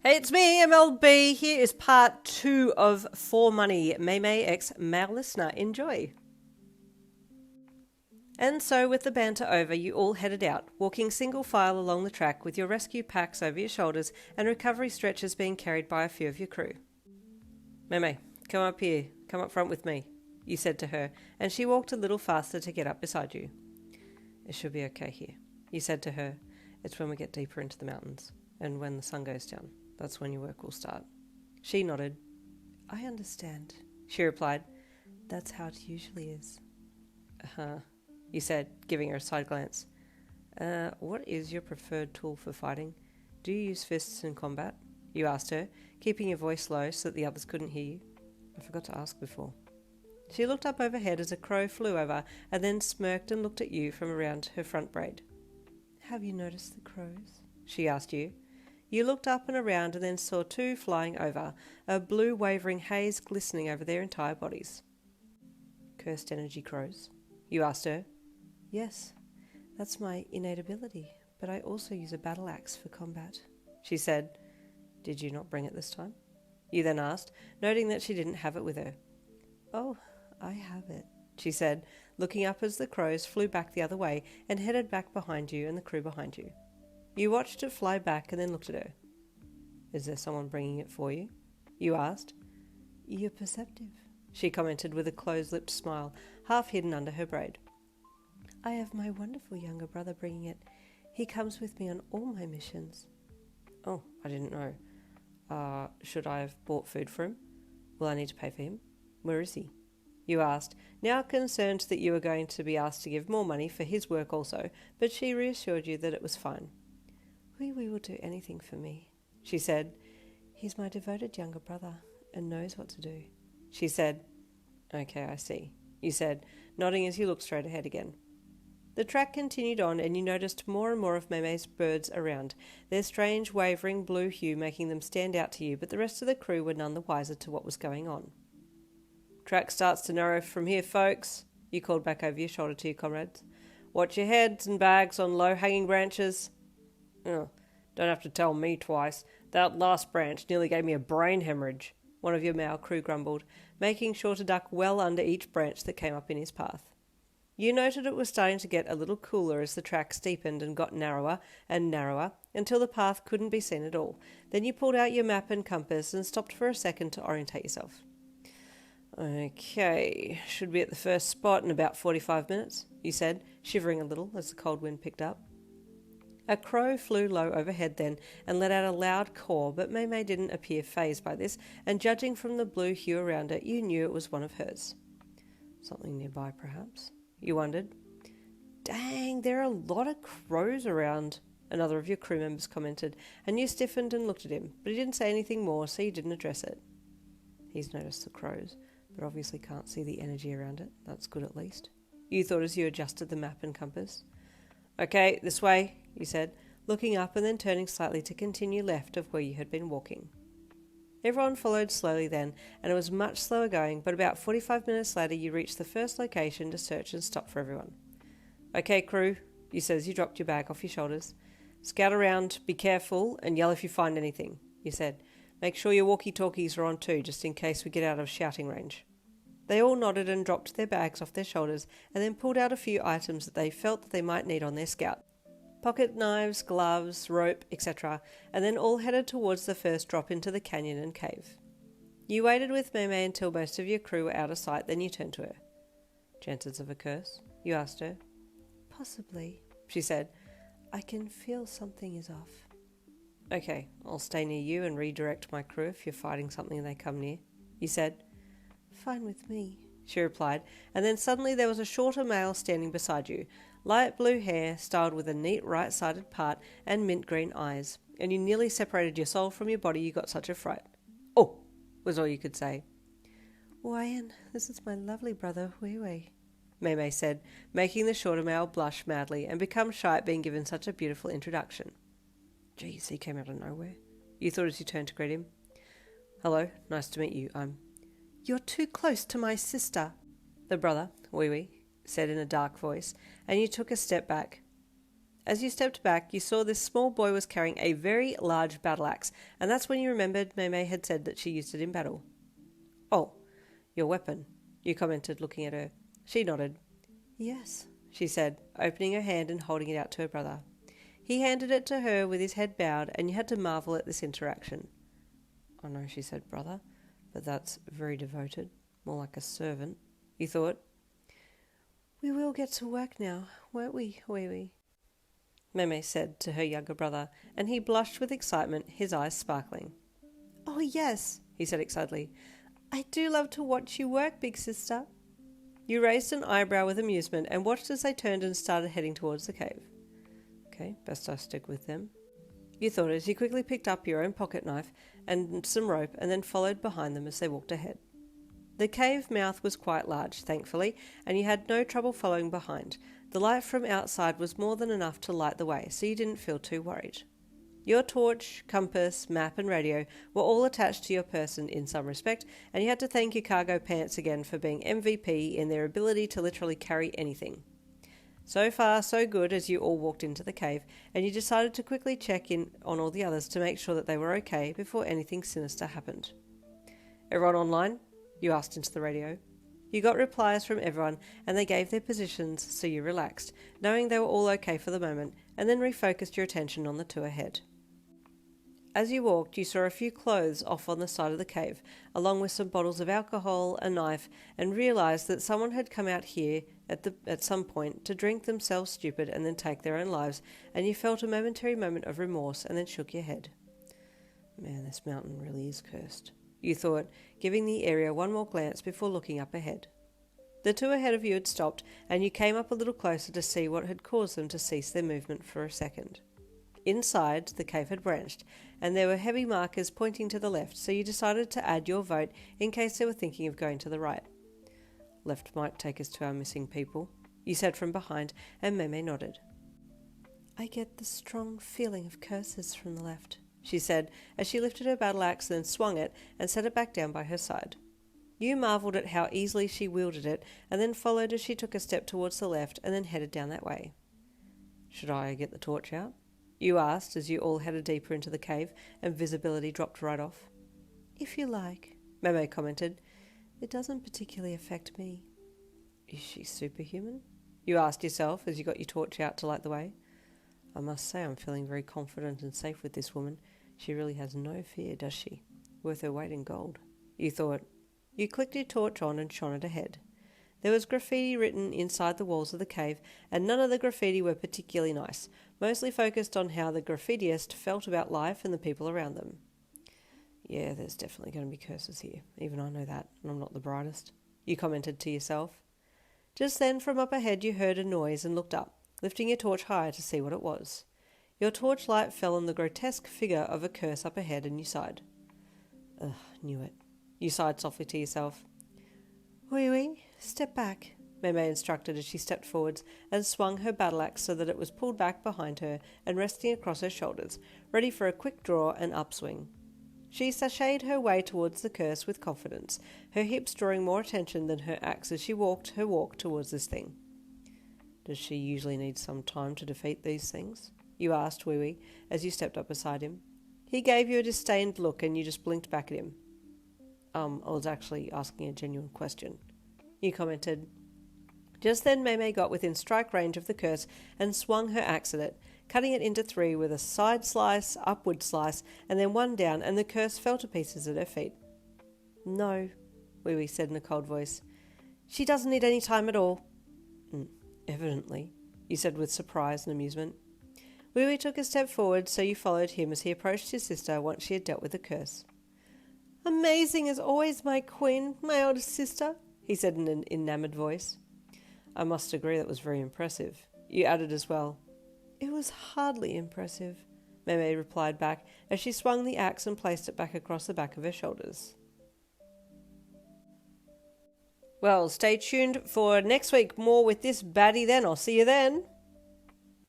Hey, it's me, MLB. Here is part 2 of For Money, Mei Mei X Male Listener. Enjoy. And so, with the banter over, you all headed out, walking single file along the track with your rescue packs over your shoulders and recovery stretchers being carried by a few of your crew. Mei Mei, come up here. Come up front with me, you said to her, and she walked a little faster to get up beside you. It should be okay here, you said to her. It's when we get deeper into the mountains, and when the sun goes down. That's when your work will start. She nodded. I understand, she replied. That's how it usually is. Uh-huh, you said, giving her a side glance. What is your preferred tool for fighting? Do you use fists in combat? You asked her, keeping your voice low so that the others couldn't hear you. I forgot to ask before. She looked up overhead as a crow flew over and then smirked and looked at you from around her front braid. Have you noticed the crows? She asked you. You looked up and around and then saw two flying over, a blue wavering haze glistening over their entire bodies. Cursed energy crows? You asked her. Yes, that's my innate ability, but I also use a battle axe for combat, she said. Did you not bring it this time? You then asked, noting that she didn't have it with her. Oh, I have it, she said, looking up as the crows flew back the other way and headed back behind you and the crew behind you. You watched it fly back and then looked at her. Is there someone bringing it for you? You asked. You're perceptive, she commented with a closed-lipped smile, half hidden under her braid. I have my wonderful younger brother bringing it. He comes with me on all my missions. Oh, I didn't know. Should I have bought food for him? Will I need to pay for him? Where is he? You asked, now concerned that you were going to be asked to give more money for his work also, but she reassured you that it was fine. We will do anything for me, she said. He's my devoted younger brother and knows what to do, she said. Okay, I see, you said, nodding as you looked straight ahead again. The track continued on and you noticed more and more of Mei Mei's birds around, their strange wavering blue hue making them stand out to you, but the rest of the crew were none the wiser to what was going on. Track starts to narrow from here, folks, you called back over your shoulder to your comrades. Watch your heads and bags on low-hanging branches. Oh, don't have to tell me twice. That last branch nearly gave me a brain hemorrhage, one of your male crew grumbled, making sure to duck well under each branch that came up in his path. You noted it was starting to get a little cooler as the track steepened and got narrower and narrower until the path couldn't be seen at all. Then you pulled out your map and compass and stopped for a second to orientate yourself. Okay, should be at the first spot in about 45 minutes, you said, shivering a little as the cold wind picked up. A crow flew low overhead then and let out a loud caw, but Mei Mei didn't appear fazed by this, and judging from the blue hue around it, you knew it was one of hers. Something nearby, perhaps? You wondered. Dang, there are a lot of crows around, another of your crew members commented, and you stiffened and looked at him, but he didn't say anything more, so you didn't address it. He's noticed the crows, but obviously can't see the energy around it. That's good at least. You thought as you adjusted the map and compass. Okay, this way, you said, looking up and then turning slightly to continue left of where you had been walking. Everyone followed slowly then, and it was much slower going, but about 45 minutes later you reached the first location to search and stop for everyone. Okay, crew, you said as you dropped your bag off your shoulders. Scout around, be careful, and yell if you find anything, you said. Make sure your walkie-talkies are on too, just in case we get out of shouting range. They all nodded and dropped their bags off their shoulders and then pulled out a few items that they felt that they might need on their scout. Pocket knives, gloves, rope, etc., and then all headed towards the first drop into the canyon and cave. You waited with Mei Mei until most of your crew were out of sight, then you turned to her. Chances of a curse? You asked her. Possibly, she said. I can feel something is off. Okay, I'll stay near you and redirect my crew if you're fighting something and they come near, you said. Fine with me, she replied, and then suddenly there was a shorter male standing beside you, light blue hair, styled with a neat right-sided part and mint green eyes, and you nearly separated your soul from your body, you got such a fright. Oh, was all you could say. Wyan, this is my lovely brother, Wei Wei, Mei Mei said, making the shorter male blush madly and become shy at being given such a beautiful introduction. Geez, he came out of nowhere. You thought as you turned to greet him. Hello, nice to meet you, You're too close to my sister, the brother, Wee Wee, said in a dark voice, and you took a step back. As you stepped back, you saw this small boy was carrying a very large battle axe, and that's when you remembered Mei Mei had said that she used it in battle. "Oh, your weapon," you commented, looking at her. She nodded. "Yes," she said, opening her hand and holding it out to her brother. He handed it to her with his head bowed, and you had to marvel at this interaction. "I know," she said, "brother, but that's very devoted, more like a servant," you thought. "We will get to work now, won't we, Wee Wee?" Mei Mei said to her younger brother, and he blushed with excitement, his eyes sparkling. "Oh, yes," he said excitedly. "I do love to watch you work, big sister." You raised an eyebrow with amusement and watched as they turned and started heading towards the cave. "Okay, best I stick with them," you thought as you quickly picked up your own pocket knife and some rope and then followed behind them as they walked ahead. The cave mouth was quite large, thankfully, and you had no trouble following behind. The light from outside was more than enough to light the way, so you didn't feel too worried. Your torch, compass, map and radio were all attached to your person in some respect, and you had to thank your cargo pants again for being MVP in their ability to literally carry anything. So far, so good as you all walked into the cave, and you decided to quickly check in on all the others to make sure that they were okay before anything sinister happened. "Everyone online?" you asked into the radio. You got replies from everyone, and they gave their positions, so you relaxed, knowing they were all okay for the moment, and then refocused your attention on the two ahead. As you walked, you saw a few clothes off on the side of the cave, along with some bottles of alcohol, a knife, and realised that someone had come out here at some point to drink themselves stupid and then take their own lives, and you felt a momentary moment of remorse and then shook your head. "Man, this mountain really is cursed," you thought, giving the area one more glance before looking up ahead. The two ahead of you had stopped, and you came up a little closer to see what had caused them to cease their movement for a second. Inside, the cave had branched, and there were heavy markers pointing to the left, so you decided to add your vote in case they were thinking of going to the right. "Left might take us to our missing people," you said from behind, and Mei Mei nodded. "I get the strong feeling of curses from the left," she said, as she lifted her battle axe, then swung it and set it back down by her side. You marvelled at how easily she wielded it, and then followed as she took a step towards the left and then headed down that way. "Should I get the torch out?" you asked as you all headed deeper into the cave and visibility dropped right off. "If you like," Mei Mei commented. "It doesn't particularly affect me." "Is she superhuman?" you asked yourself as you got your torch out to light the way. "I must say I'm feeling very confident and safe with this woman. She really has no fear, does she? Worth her weight in gold," you thought. You clicked your torch on and shone it ahead. There was graffiti written inside the walls of the cave, and none of the graffiti were particularly nice, mostly focused on how the graffitiist felt about life and the people around them. "Yeah, there's definitely going to be curses here. Even I know that, and I'm not the brightest," you commented to yourself. Just then, from up ahead, you heard a noise and looked up, lifting your torch higher to see what it was. Your torchlight fell on the grotesque figure of a curse up ahead, and you sighed. "Ugh, knew it," you sighed softly to yourself. "Wee wee, step back," Mei Mei instructed as she stepped forwards and swung her battle axe so that it was pulled back behind her and resting across her shoulders, ready for a quick draw and upswing. She sashayed her way towards the curse with confidence, her hips drawing more attention than her axe as she walked her walk towards this thing. "Does she usually need some time to defeat these things?" you asked Wee Wee as you stepped up beside him. He gave you a disdained look and you just blinked back at him. I was actually asking a genuine question," you commented. Just then Mei Mei got within strike range of the curse and swung her axe at it, cutting it into three with a side slice, upward slice, and then one down, and the curse fell to pieces at her feet. "No," Wee Wee said in a cold voice. "She doesn't need any time at all." "Evidently," you said with surprise and amusement. Wee Wee took a step forward, so you followed him as he approached his sister once she had dealt with the curse. "Amazing as always, my queen, my oldest sister," he said in an enamoured voice. "I must agree that was very impressive," you added as well. "It was hardly impressive," Mei Mei replied back as she swung the axe and placed it back across the back of her shoulders. Well, stay tuned for next week. More with this baddie then. I'll see you then.